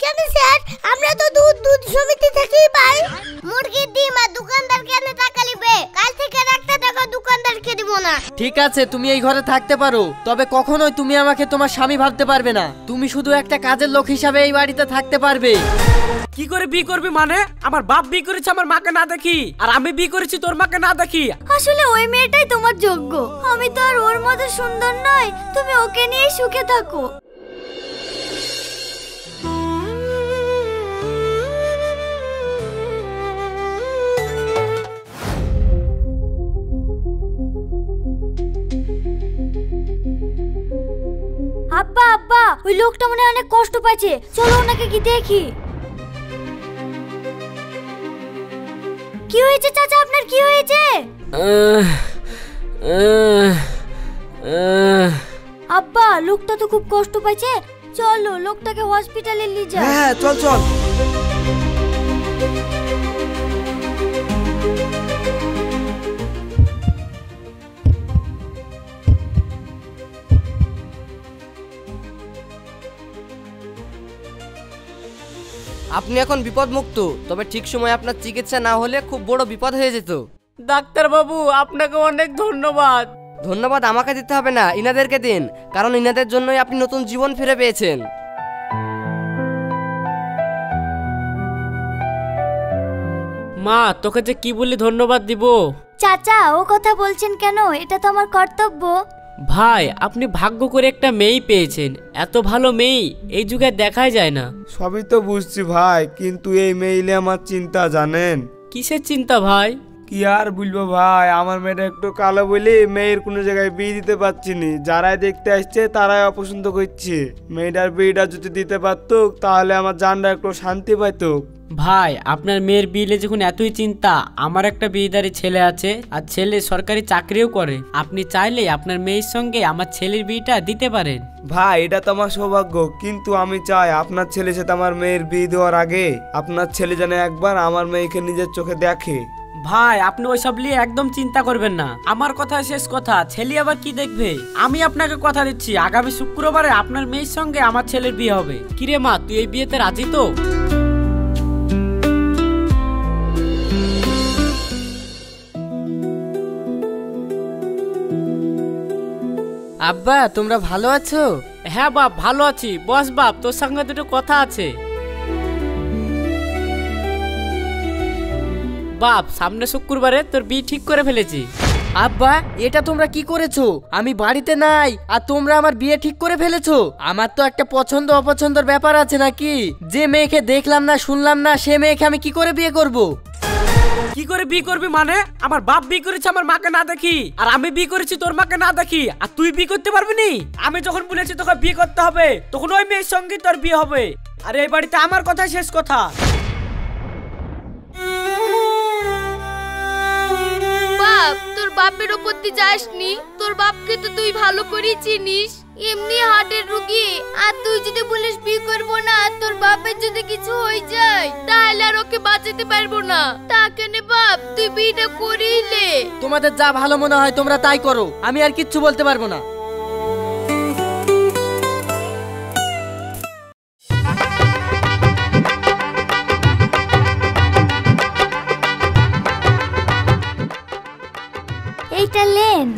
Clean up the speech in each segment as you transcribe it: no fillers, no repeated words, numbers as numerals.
কেন স্যার, আমরা তো দুধ সমিতি থেকেই পাই। মুরগির ডিম আর দোকানদার কেন টাকা নিবে? কাল থেকে একটা টাকা দোকানদারকে দিব না। ঠিক আছে, তুমি এই ঘরে থাকতে পারো, তবে কখনোই তুমি আমাকে তোমার স্বামী ভাবতে পারবে না। তুমি শুধু একটা কাজের লোক হিসাবে এই বাড়িতে থাকতে পারবে। কি করে বিয়ে করবি মানে? আমার বাপ বিয়ে করেছে আমার মাকে না দেখি, আর আমি বিয়ে করেছি তোর মাকে না দেখি। আসলে ওই মেয়েটাই তোমার যোগ্য, আমি তো আর ওর মতো সুন্দর নই। তুমি ওকে নিয়ে সুখে থাকো। আব্বা আব্বা, ওই লোকটা মনে হয় অনেক কষ্ট পাচ্ছে, চলো ওনাকে কি দেখি। কি হয়েছে চাচা, আপনার কি হয়েছে? আব্বা, লোকটা তো খুব কষ্ট পাচ্ছে, চলো লোকটাকে হসপিটালে নিয়ে যাই। হ্যাঁ চল চল। আপনি এখন বিপদমুক্ত, তবে ঠিক সময় আপনার চিকিৎসা না হলে খুব বড় বিপদ হয়ে যেত। ডাক্তার বাবু, আপনাকে অনেক ধন্যবাদ। ধন্যবাদ আমাকে দিতে হবে না, ইনাদেরকে দিন, কারণ ইনাদের জন্যই আপনি নতুন জীবন ফিরে পেয়েছেন। মা, তোকে যে কি বলি ধন্যবাদ দিব। চাচা, ও কথা বলছেন কেন? এটা তো আমার কর্তব্য। ভাই, আপনি ভাগ্য করে একটা মেয়ে পেয়েছেন। এত ভালো মেয়ে এই যুগে দেখাই যায় না। সবই তো বুঝছি ভাই, কিন্তু এই মেইলে আমার চিন্তা জানেন। কিসের চিন্তা ভাই? কি আর বলবো ভাই, আমার মেয়েটা একটু কালো বলে মেয়ের কোনো জায়গায় বিয়ে দিতে পারছি নি। যারাই দেখতে আসছে তারাই অপছন্দ করছে। মেয়েটার বিয়েটা যদি দিতে পারতো তাহলে আমার জানটা একটু শান্তি পাইতো। ভাই, আপনার মেয়ের বিয়ে যখন এতই চিন্তা, আমার একটা বিয়েদারি ছেলে আছে, আর ছেলে সরকারি চাকরিও করে। আপনি চাইলে আপনার মেয়ের সঙ্গে আমার ছেলের বিয়েটা দিতে পারেন। ভাই, এটা তো আমার সৌভাগ্য, কিন্তু আমি চাই আপনার ছেলের সাথে আমার মেয়ের বিয়ে দেওয়ার আগে আপনার ছেলে যেন একবার আমার মেয়েকে নিজের চোখে দেখে। ভাই, আপনি ওইসব নিয়ে একদম চিন্তা করবেন না। আমার কথা শেষ কথা, ছেলে আবার কি দেখবে? আমি আপনাকে কথা দিচ্ছি, আগামী শুক্রবারে আপনার মেয়ের সঙ্গে আমার ছেলের বিয়ে হবে। কিরে মা, তুই এই বিয়েতে রাজি তো? আব্বা, তোমরা ভালো আছো? হ্যাঁ বাপ, ভালো আছি। বস বাপ, তোর সঙ্গে দুটো কথা আছে। বাপ, সামনে শুক্রবারে তোর বিয়ে ঠিক করে ফেলেছি। আব্বা, এটা তোমরা কি করেছো? আমি বাড়িতে নাই আর তোমরা আমার বিয়ে ঠিক করে ফেলেছো? আমার তো একটা পছন্দ অপছন্দের ব্যাপার আছে নাকি? যে মেয়েকে দেখলাম না শুনলাম না, সে মেয়েকে আমি কি করে বিয়ে করব? কি করে বিয়ে করবি মানে? আমার বাপ বিয়ে করেছে আমার মাকে না দেখি, আর আমি বিয়ে করেছি তোর মাকে না দেখি, আর তুই বিয়ে করতে পারবি নি? আমি যখন বলেছি তোকে বিয়ে করতে হবে, তখন ওই মেয়ের সঙ্গে তোর বিয়ে হবে। আর এই বাড়িতে আমার কথা শেষ কথা। বাপ, তোর বাপের উপর তুই যাসনি। তোর বাপকে তো তুই ভালো করেই চিনিস। এমনি হার্টের রোগী, আর তুই যদি বলিস বিয়ে করবো না, তোর বাপের যদি কিছু হয়ে যায় তাহলে আর ওকে বাঁচাতে পারবো না। তাকে নে বাপ, তুই বিয়েটা করিলে। তোমাদের যা ভালো মনে হয় তোমরা তাই করো, আমি আর কিচ্ছু বলতে পারবো না। এইটা লেন।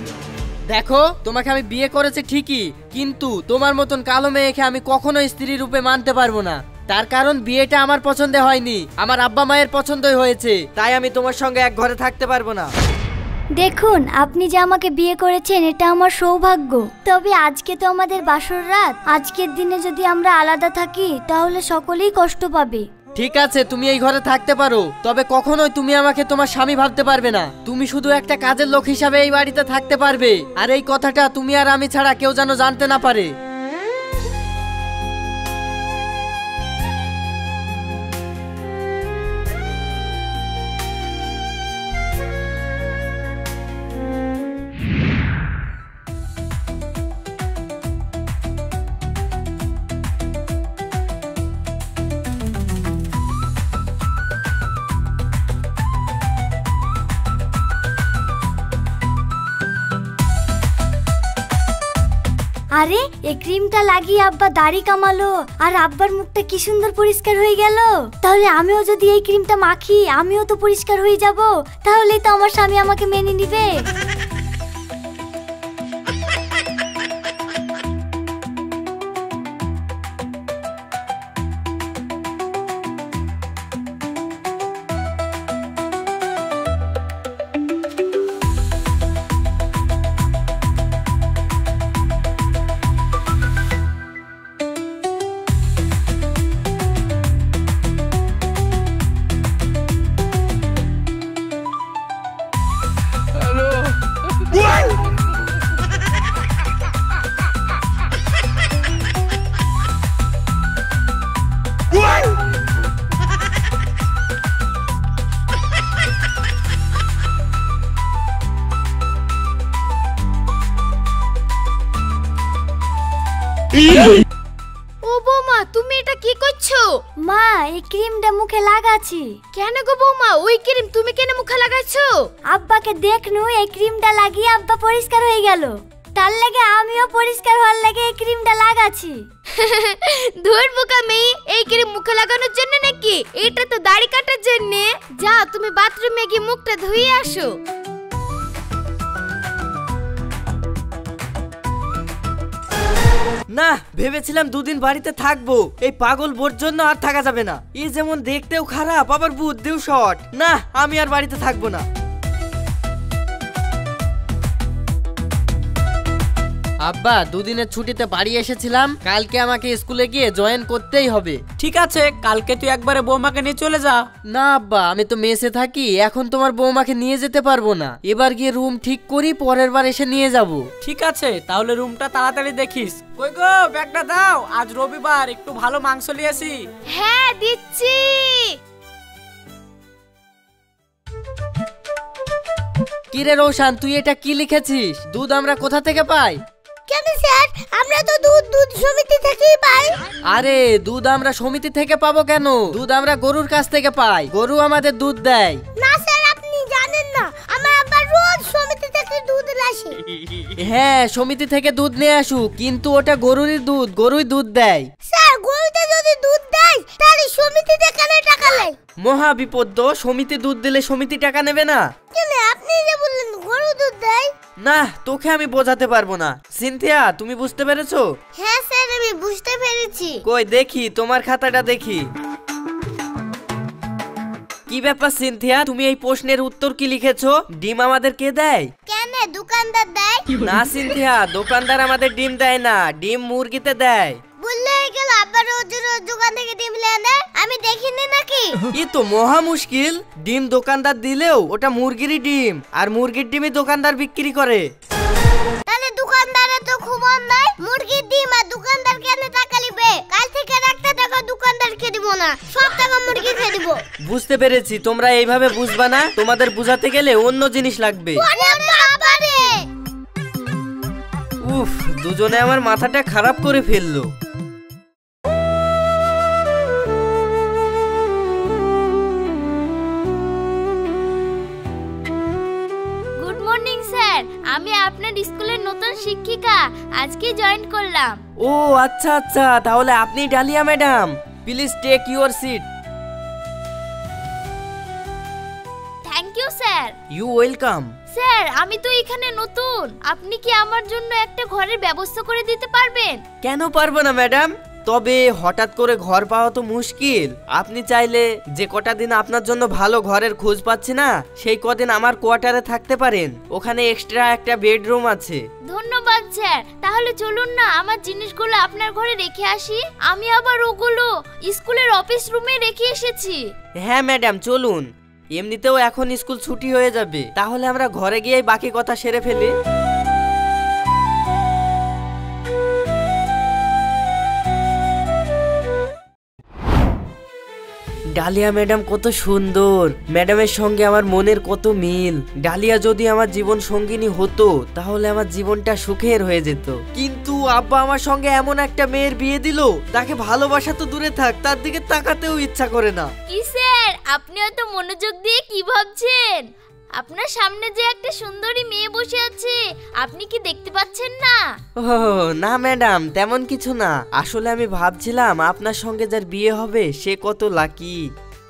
দেখো, তোমাকে আমি বিয়ে করেছি ঠিকই, কিন্তু তোমার মতন কালো মেয়েকে আমি কখনো স্ত্রী রূপে মানতে পারবো না। তার কারণ বিয়েটা আমার পছন্দে হয়নি, আমার আব্বা মায়ের পছন্দই হয়েছে। তাই আমি তোমার সঙ্গে এক ঘরে থাকতে পারবো না। দেখুন, আপনি যে আমাকে বিয়ে করেছেন এটা আমার সৌভাগ্য। তবে আজকে তো আমাদের বাসর রাত। আজকের দিনে যদি আমরা আলাদা থাকি তাহলে সকলেই কষ্ট পাবে। ঠিক আছে, তুমি এই ঘরে থাকতে পারো, তবে কখনোই তুমি আমাকে তোমার স্বামী ভাবতে পারবে না। তুমি শুধু একটা কাজের লোক হিসাবে এই বাড়িতে থাকতে পারবে, আর এই কথাটা তুমি আর আমি ছাড়া কেউ যেন জানতে না পারে। আরে এই ক্রিমটা লাগিয়ে আব্বা দাড়ি কামালো আর আব্বার মুখটা কি সুন্দর পরিষ্কার হয়ে গেল। তাহলে আমিও যদি এই ক্রিমটা মাখি আমিও তো পরিষ্কার হয়ে যাব, তাহলেই তো আমার স্বামী আমাকে মেনে নিবে। ও বৌমা, তুমি এটা কি করছো? মা এই ক্রিমটা মুখে লাগাচ্ছি। কেন গো বৌমা, ওই ক্রিম তুমি কেন মুখে লাগাচ্ছো? আব্বাকে দেখনু এই ক্রিমটা লাগিয়ে আব্বা পরিষ্কার হয়ে গেল, তার লাগে আমিও পরিষ্কার হওয়ার লাগে এই ক্রিমটা লাগাচ্ছি। ধুর বোকা মেয়ে, এই ক্রিম মুখে লাগানোর জন্য নাকি? এটা তো দাড়ি কাটার জন্য। যাও তুমি বাথরুমে গিয়ে মুখটা ধুয়ে আসো। না, ভেবেছিলাম দুদিন বাড়িতে থাকবো, এই পাগল বোর জন্য আর থাকা যাবে না। এ যেমন দেখতেও খারাপ আবার বুদ্ধিও শর্ট। না, আমি আর বাড়িতে থাকবো না। আব্বা, দুদিনের ছুটিতে বাড়ি এসেছিলাম, কালকে আমাকে স্কুলে গিয়ে জয়েন করতেই হবে। ঠিক আছে, কালকে তুই একবারে বৌমাকে নিয়ে চলে যা। না আব্বা, আমি তো মেসে থাকি, এখন তোমার বৌমাকে নিয়ে যেতে পারবো না। এবার গিয়ে রুম ঠিক করি, পরের বার এসে নিয়ে যাব। ঠিক আছে, তাহলে রুমটা তাড়াতাড়ি দেখিস। কই গো, ব্যাগটা দাও, আজ রবিবার, একটু ভালো মাংস নিয়ে আসি। হ্যাঁ দিচ্ছি। কিরে রোশান, তুই এটা কি লিখেছিস? দুধ আমরা কোথা থেকে পাই? কেন স্যার, আমরা তো দুধ সমিতি থেকেই পাই। আরে দুধ আমরা সমিতি থেকে পাবো কেন? দুধ আমরা গরুর কাছ থেকে পাই, গরু আমাদের দুধ দেয়। না স্যার, আপনি জানেন না, আমার আব্বা রোজ সমিতি থেকে দুধ আসে। হ্যাঁ, সমিতি থেকে দুধ নিয়ে আসুক, কিন্তু ওটা গরুরই দুধ, গরুই দুধ দেয়। স্যার, গরুতে যদি দুধ দেয় তাহলে সমিতিতে কেন টাকা নেয়? মহা বিপদ, সমিতি দুধ দিলে সমিতি টাকা নেবে না। কেন, আপনি যে বললেন গরু দুধ দেয়। না, তোকে আমি বোঝাতে পারবো না। সিনথিয়া, তুমি বুঝতে পেরেছো? হ্যাঁ স্যার, আমি বুঝতে পেরেছি। কই দেখি তোমার খাতাটা দেখি। কি ব্যাপার সিনথিয়া, তুমি এই প্রশ্নের উত্তর কি লিখেছো? ডিম আমাদের কে দেয়? কেন, দোকানদার দেয়? না সিনথিয়া, দোকানদার আমাদের ডিম দেয় না, ডিম মুরগিতে দেয়। বললে গেল আব্বা রোজ রোজ দোকান থেকে ডিম লেনে, আমি দেখিনি নাকি? এ তো মহা মুশকিল। ডিম দোকানদার দিলেও ওটা মুরগিরই ডিম, আর মুরগির ডিমই দোকানদার বিক্রি করে। তাহলে দোকানদারে তো খুবন দেয়, মুরগির ডিম আর দোকানদার কেন টাকা নিবে? কাল থেকে একটা টাকা দোকানদারকে দিব না, সব টাকা মুরগি খেয়ে দিব। বুঝতে পেরেছি, তোমরা এইভাবে বুঝবা না, তোমাদের বুঝাতে গেলে অন্য জিনিস লাগবে। উফ, দুজনে আমার মাথাটা খারাপ করে ফেললো। গুড মর্নিং স্যার, আমি আপনার স্কুলের নতুন শিক্ষিকা, আজকে জয়েন করলাম। ও আচ্ছা আচ্ছা, তাহলে আপনি Dalia madam, please take your seat. Thank you sir. You welcome. Sir, আমি তো এখানে নতুন, আপনি কি আমার জন্য একটা ঘরের ব্যবস্থা করে দিতে পারবেন? কেন পারবো না ম্যাডাম, তবে হঠাৎ করে ঘর পাওয়া তো মুশকিল। আপনি চাইলে যে কটা দিন আপনার জন্য ভালো ঘরের খোঁজ পাচ্ছি না, সেই কদিন আমার কোয়ার্টারে থাকতে পারেন, ওখানে এক্সট্রা একটা বেডরুম আছে। ধন্যবাদ স্যার, তাহলে চলুন না আমার জিনিসগুলো আপনার ঘরে রেখে আসি। আমি আবার ওগুলো স্কুলের অফিস রুমে রেখে এসেছি। হ্যাঁ ম্যাডাম, চলুন। এমনিতেও এখন স্কুল ছুটি হয়ে যাবে, তাহলে আমরা ঘরে গিয়ে বাকি কথা সেরে ফেলি। ডালিয়া ম্যাডাম কত সুন্দর, ম্যাডামের সঙ্গে আমার মনের কত মিল। ডালিয়া যদি আমার জীবন সঙ্গিনী হতো তাহলে আমার জীবনটা সুখের হয়ে যেত, কিন্তু আব্বা আমার সঙ্গে এমন একটা মেয়ের বিয়ে দিল, তাকে ভালোবাসা তো দূরে থাক, তার দিকে তাকাতেও ইচ্ছা করে না। কি স্যার, আপনি এত মনোযোগ দিয়ে কি ভাবছেন? আপনার সামনে যে একটা সুন্দরী মেয়ে বসে আছে, আপনি কি দেখতে পাচ্ছেন না? ও না ম্যাডাম, তেমন কিছু না। আসলে আমি ভাবছিলাম আপনার সঙ্গে যার বিয়ে হবে সে কত লাকি।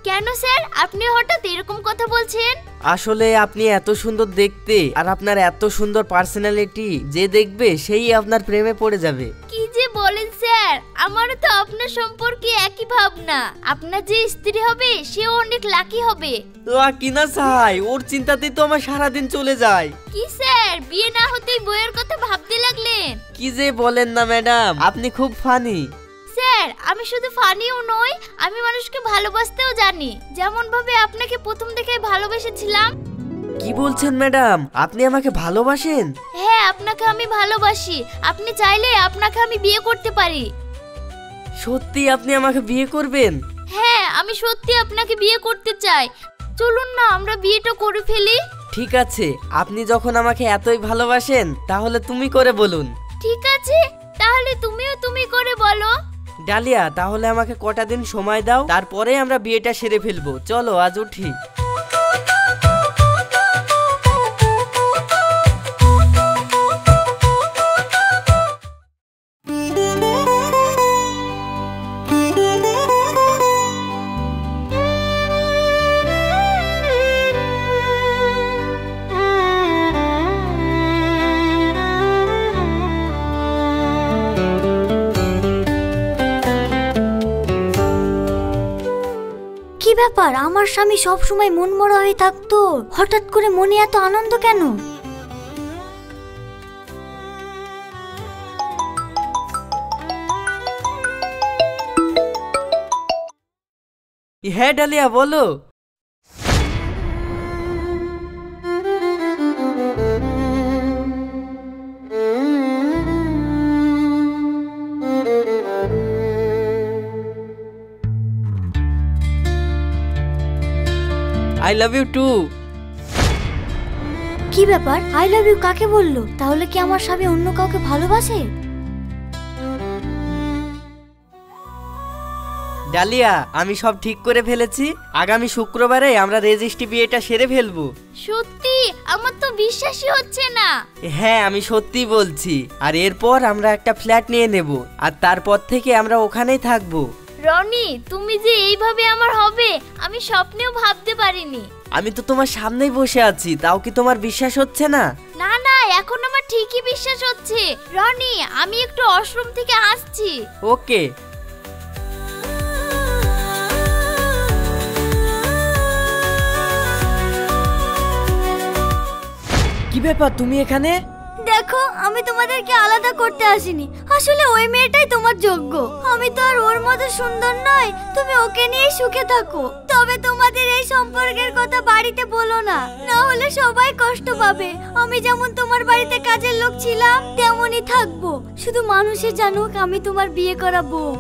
কেন স্যার, আপনি হঠাৎ এরকম কথা বলছেন? আসলে আপনি এত সুন্দর দেখতে আর আপনার এত সুন্দর পার্সোনালিটি, যে দেখবে সেই আপনার প্রেমে পড়ে যাবে। কি যে বলেন স্যার, আমারও তো আপনার সম্পর্কে একই ভাবনা। আপনার যে স্ত্রী হবে সেও অনেক লাকি হবে। লাকি না চাই, ওর চিন্তাতেই তো আমার সারাদিন চলে যায়। কি স্যার, বিয়ে না হতেই বইয়ের কথা ভাবতে লাগলেন? কি যে বলেন না ম্যাডাম, আপনি খুব ফানি। স্যার, আমি শুধু ফানিও নই, আমি মানুষকে ভালোবাসতেও জানি। যেমন ভাবে আপনাকে প্রথম দেখে ভালোবেসেছিলাম। কি বলছেন ম্যাডাম, আপনি আমাকে ভালোবাসেন? হ্যাঁ, আপনাকে আমি ভালোবাসি। আপনি চাইলে আপনাকে আমি বিয়ে করতে পারি। সত্যি আপনি আমাকে বিয়ে করবেন? হ্যাঁ, আমি সত্যি আপনাকে বিয়ে করতে চাই। চলুন না আমরা বিয়েটা করে ফেলি। ঠিক আছে, আপনি যখন আমাকে এতই ভালোবাসেন তাহলে তুমি করে বলুন। ঠিক আছে, তাহলে তুমিও তুমি করে বলো। ডালিয়া, তাহলে আমাকে কটা দিন সময় দাও, তারপরে আমরা বিয়েটা সেরে ফেলবো। চলো আজ উঠি। কি ব্যাপার, আমার স্বামী সব সময় মন মরা হয়ে থাকতো, হঠাৎ করে মনে এত আনন্দ কেন? হ্যাঁ ডালিয়া, বলো। I love you too. কি ব্যাপার, আই লাভ ইউ কাকে বললো? তাহলে কি আমার স্বামী অন্য কাউকে ভালোবাসে? ডালিয়া, আমি সব ঠিক করে ফেলেছি। আগামী শুক্রবারে আমরা রেজিস্ট্রি বিয়েটা সেরে ফেলবো। সত্যি? আমার তো বিশ্বাসই হচ্ছে না। হ্যাঁ, আমি সত্যি বলছি। আর এরপর আমরা একটা ফ্ল্যাট নিয়ে নেব, আর তারপর থেকে আমরা ওখানেই থাকবো। রনি, তুমি যে এইভাবে আমার হবে আমি স্বপ্নেও ভাবতে পারিনি। আমি তো তোমার সামনেই বসে আছি, তাও কি তোমার বিশ্বাস হচ্ছে না? না না, এখন আমার ঠিকই বিশ্বাস হচ্ছে। রনি, আমি একটু ওয়াশরুম থেকে আসছি। ওকে। কি ব্যাপার, তুমি এখানে? দেখো, আমি তোমাদেরকে আলাদা করতে আসিনি। আসলে ওই মেয়েটাই তোমার যোগ্য। আমি তো আর ওর মতো সুন্দর নয়। তুমি ওকে নিয়ে সুখে থাকো। তবে তোমাদের এই সম্পর্কের কথা বাড়িতে বলো না, না হলে সবাই কষ্ট পাবে। আমি যেমন তোমার বাড়িতে কাজের লোক ছিলাম তেমনই থাকবো। শুধু মানুষে জানুক আমি তোমার বিয়ে করা বউ।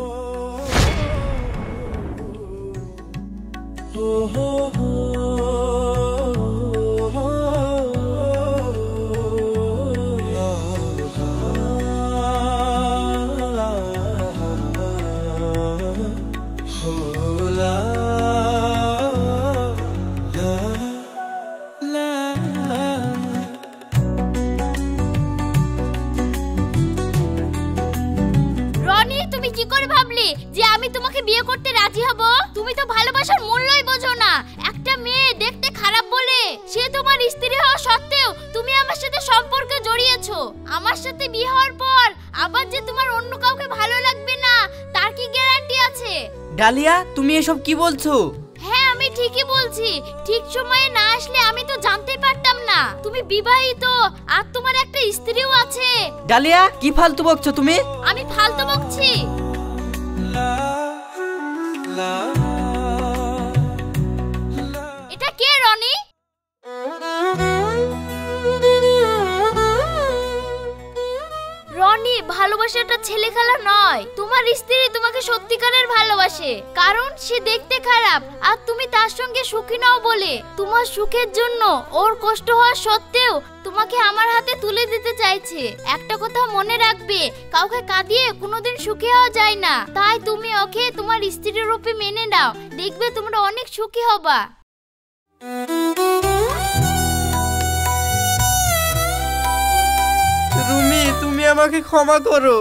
রনি, তুমি কি করে ভাবলে যে আমি তোমাকে বিয়ে করতে রাজি হব? তুমি তো ভালোবাসার মূল্যই বোঝো না। একটা মেয়ে দেখতে খারাপ বলে সে তোমার স্ত্রী হওয়া সত্ত্বেও তুমি আমার সাথে সম্পর্কে জড়িয়েছো। আমার সাথে বিয়ে হওয়ার পর আবার যে তোমার অন্য কাউকে ভালো লাগবে না তার কি গ্যারান্টি আছে? ডালিয়া, তুমি এসব কি বলছো? হ্যাঁ, আমি ঠিকই বলছি। ঠিক সময়ে না আসলে আমি তো জানতেই পারতাম না তুমি বিবাহিত আর তোমার একটা স্ত্রীও আছে। ডালিয়া, কি ফালতু বকছো তুমি? আমি ফালতু বকছি? এটা কে রনি? রনি, ভালোবাসাটা ছেলে খেলা নয়। তোমার স্ত্রী তোমাকে সত্যিকারের ভালোবাসে, কারণ সে দেখতে খারাপ আর তুমি তার সঙ্গে সুখী নাও বলে। তোমার সুখের জন্য ওর কষ্ট হওয়া সত্ত্বেও তোমাকে আমার হাতে তুলে দিতে চাইছে। একটা কথা মনে রাখবে, কাউকে কাঁদিয়ে কোনোদিন সুখী হওয়া যায় না। তাই তুমি ওকে তোমার স্ত্রীর রূপে মেনে নাও, দেখবে তোমরা অনেক সুখী হবা। আমাকে ক্ষমা করো।